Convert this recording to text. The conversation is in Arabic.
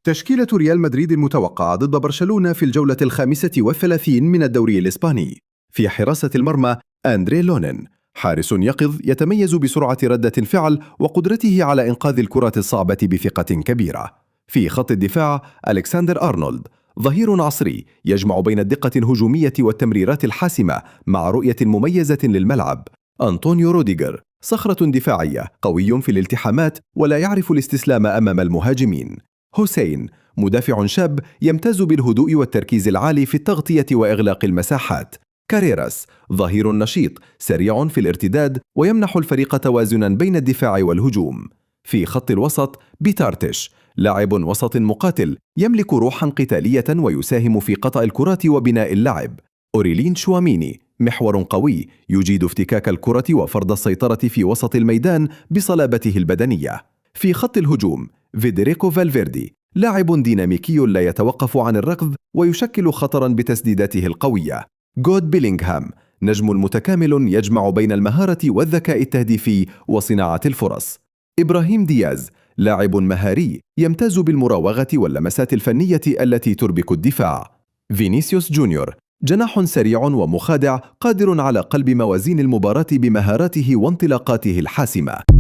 تشكيلة ريال مدريد المتوقعة ضد برشلونة في الجولة 35 من الدوري الإسباني. في حراسة المرمى أندري لونين، حارس يقظ يتميز بسرعة ردة الفعل وقدرته على إنقاذ الكرة الصعبة بثقة كبيرة. في خط الدفاع ألكسندر أرنولد، ظهير عصري يجمع بين الدقة الهجومية والتمريرات الحاسمة مع رؤية مميزة للملعب. أنطونيو روديغر، صخرة دفاعية قوي في الالتحامات ولا يعرف الاستسلام أمام المهاجمين. حسين، مدافع شاب يمتاز بالهدوء والتركيز العالي في التغطية وإغلاق المساحات. كاريراس، ظهير نشيط سريع في الارتداد ويمنح الفريق توازنا بين الدفاع والهجوم. في خط الوسط بيتارتش، لاعب وسط مقاتل يملك روحا قتالية ويساهم في قطع الكرات وبناء اللعب. أوريلين شواميني، محور قوي يجيد افتكاك الكرة وفرض السيطرة في وسط الميدان بصلابته البدنية. في خط الهجوم فيدريكو فالفيردي، لاعب ديناميكي لا يتوقف عن الركض ويشكل خطرا بتسديداته القوية. جود بيلينغهام، نجم متكامل يجمع بين المهارة والذكاء التهديفي وصناعة الفرص. إبراهيم دياز، لاعب مهاري يمتاز بالمراوغة واللمسات الفنية التي تربك الدفاع. فينيسيوس جونيور، جناح سريع ومخادع قادر على قلب موازين المباراة بمهاراته وانطلاقاته الحاسمة.